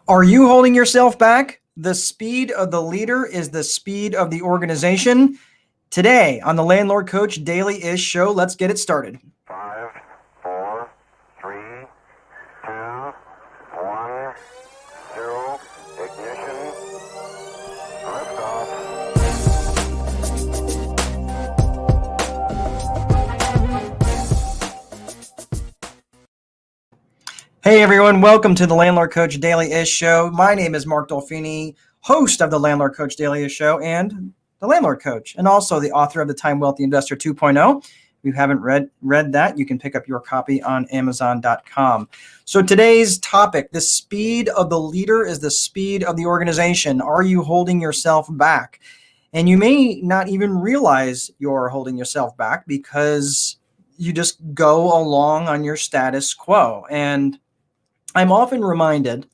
Are you holding yourself back? The speed of the leader is the speed of the organization. Today on the Landlord Coach Daily-ish show, let's get it started. 5, 4, 3, 2, 1, 0, ignition, liftoff. Hey everyone, welcome to the Landlord Coach Daily-ish show. My name is Mark Dolfini, host of the Landlord Coach Daily-ish show and the Landlord Coach, and also the author of the Time Wealthy Investor 2.0. If you haven't read that, you can pick up your copy on Amazon.com. So today's topic, the speed of the leader is the speed of the organization. Are you holding yourself back? And you may not even realize you're holding yourself back because you just go along on your status quo. And I'm often reminded,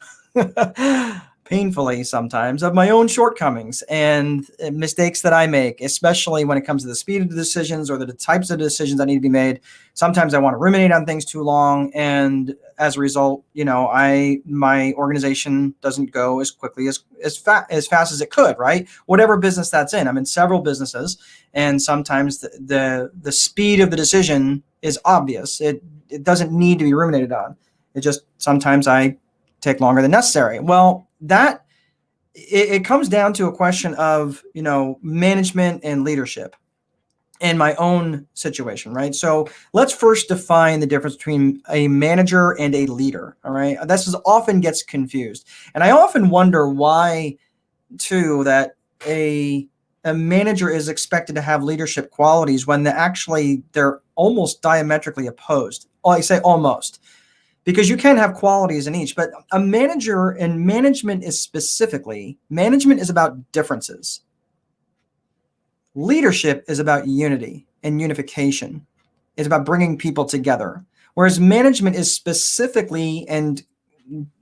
painfully sometimes, of my own shortcomings and mistakes that I make, especially when it comes to the speed of the decisions or the types of decisions that need to be made. Sometimes I want to ruminate on things too long, and as a result, my organization doesn't go as quickly as fast as it could, right? Whatever business that's in. I'm in several businesses, and sometimes the speed of the decision is obvious. It doesn't need to be ruminated on. It just sometimes I take longer than necessary. Well, that it comes down to a question of, management and leadership in my own situation, right? So let's first define the difference between a manager and a leader. All right. This often gets confused. And I often wonder why too, that a manager is expected to have leadership qualities when they're almost diametrically opposed. I say almost, because you can have qualities in each, but a manager and management is about differences. Leadership is about unity and unification. It's about bringing people together. Whereas management is specifically, and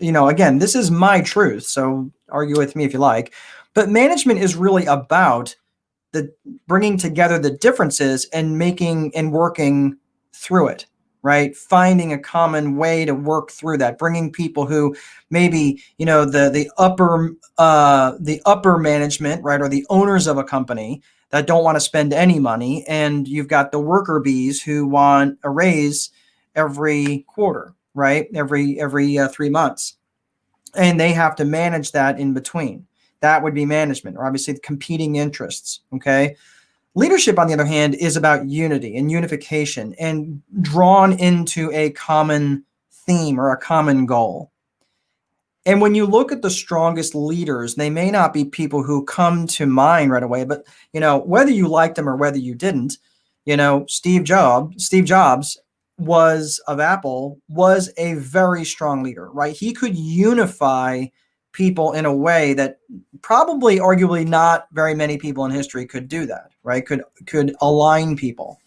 again, this is my truth, so argue with me if you like, but management is really about the bringing together the differences and making and working through it. Right? Finding a common way to work through that, bringing people who maybe, the upper management, right, or the owners of a company that don't want to spend any money, and you've got the worker bees who want a raise every quarter, right? Every 3 months, and they have to manage that in between. That would be management, or obviously the competing interests. Okay. Leadership, on the other hand, is about unity and unification and drawn into a common theme or a common goal. And when you look at the strongest leaders, they may not be people who come to mind right away, but whether you liked them or whether you didn't, Steve Jobs of Apple was a very strong leader, right? He could unify people in a way that probably arguably not very many people in history could do that, right? Could align people.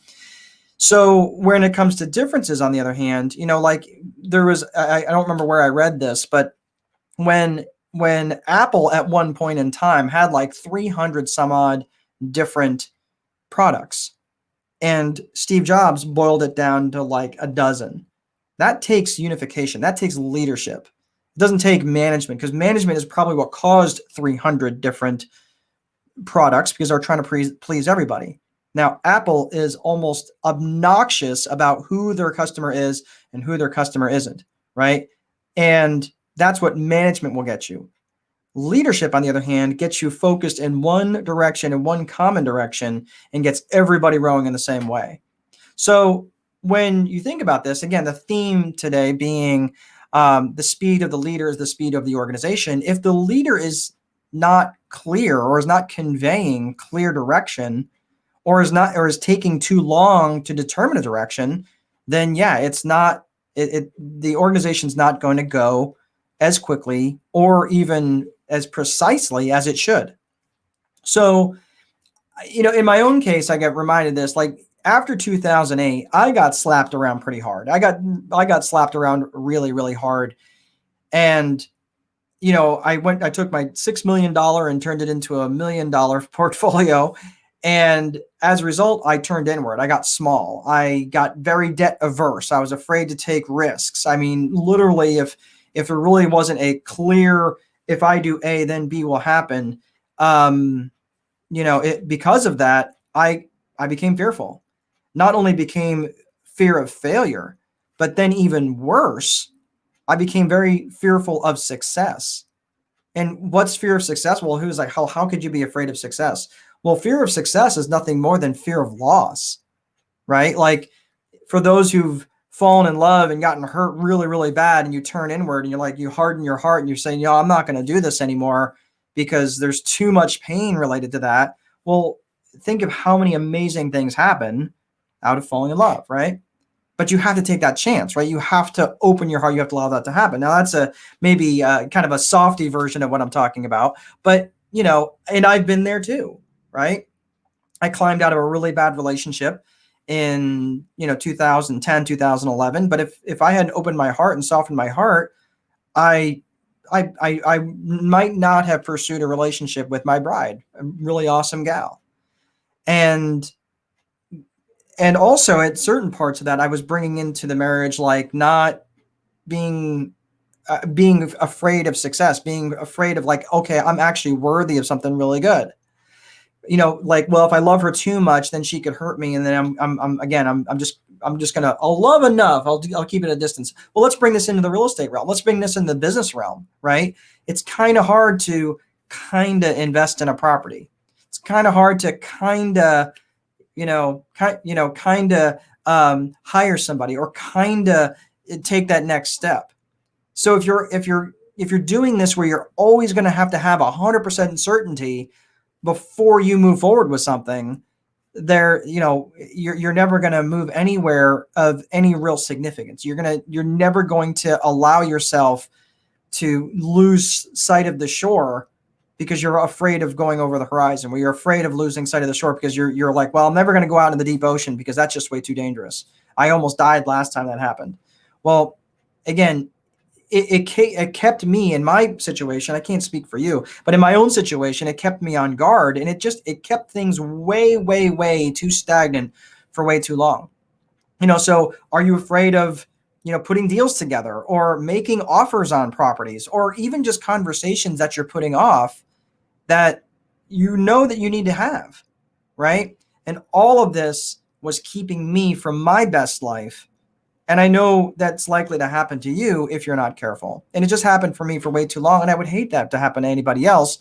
So when it comes to differences, on the other hand, like there was, I don't remember where I read this, but when Apple at one point in time had like 300 some odd different products, and Steve Jobs boiled it down to like a dozen. That takes unification. That takes leadership. It doesn't take management, because management is probably what caused 300 different products, because they're trying to please everybody. Now, Apple is almost obnoxious about who their customer is and who their customer isn't, right? And that's what management will get you. Leadership, on the other hand, gets you focused in one direction, in one common direction, and gets everybody rowing in the same way. So when you think about this, again, the theme today being the speed of the leader is the speed of the organization. If the leader is not clear, or is not conveying clear direction, or is taking too long to determine a direction, then the organization's not going to go as quickly or even as precisely as it should. So, in my own case, I get reminded this, like after 2008, I got slapped around pretty hard. I got slapped around really, really hard. And, I took my $6 million and turned it into a $1 million portfolio. And as a result, I turned inward. I got small. I got very debt averse. I was afraid to take risks. I mean, literally, if there really wasn't a clear, if I do A, then B will happen. Because of that, I became fearful. Not only became fear of failure, but then even worse, I became very fearful of success. And what's fear of success? Well, who's like, how could you be afraid of success? Well, fear of success is nothing more than fear of loss, right? Like for those who've fallen in love and gotten hurt really, really bad, and you turn inward and you're like, you harden your heart and you're saying, I'm not going to do this anymore because there's too much pain related to that. Well, think of how many amazing things happen out of falling in love, right? But you have to take that chance, right? You have to open your heart. You have to allow that to happen. Now that's maybe kind of a softy version of what I'm talking about, but and I've been there too, right? I climbed out of a really bad relationship in 2010, 2011. But if I hadn't opened my heart and softened my heart, I might not have pursued a relationship with my bride, a really awesome gal. And also at certain parts of that, I was bringing into the marriage, like not being afraid of success, being afraid of like, okay, I'm actually worthy of something really good. Like, well, if I love her too much, then she could hurt me. And then I'm just gonna, I'll love enough. I'll keep it at a distance. Well, let's bring this into the real estate realm. Let's bring this in the business realm, right? It's kind of hard to kind of invest in a property. It's kind of hard to kind of, hire somebody or kind of take that next step. So if you're doing this where you're always going to have 100% certainty before you move forward with something, you're never going to move anywhere of any real significance. You're never going to allow yourself to lose sight of the shore because you're afraid of going over the horizon, where you're afraid of losing sight of the shore because you're like, well, I'm never going to go out in the deep ocean because that's just way too dangerous. I almost died last time that happened. Well, again, it kept me in my situation. I can't speak for you, but in my own situation, it kept me on guard, and it kept things way, way, way too stagnant for way too long. So are you afraid of, putting deals together or making offers on properties, or even just conversations that you're putting off that that you need to have, right? And all of this was keeping me from my best life. And I know that's likely to happen to you if you're not careful. And it just happened for me for way too long. And I would hate that to happen to anybody else,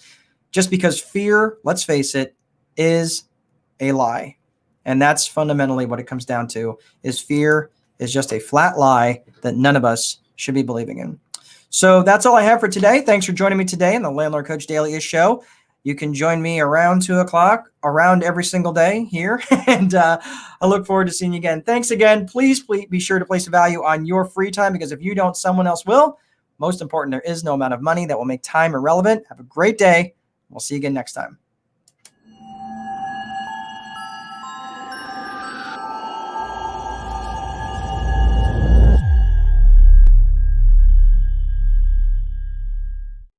just because fear, let's face it, is a lie. And that's fundamentally what it comes down to, is fear is just a flat lie that none of us should be believing in. So that's all I have for today. Thanks for joining me today in the Landlord Coach Daily-ish show. You can join me around 2:00, around every single day here. And I look forward to seeing you again. Thanks again. Please be sure to place a value on your free time, because if you don't, someone else will. Most important, there is no amount of money that will make time irrelevant. Have a great day. We'll see you again next time.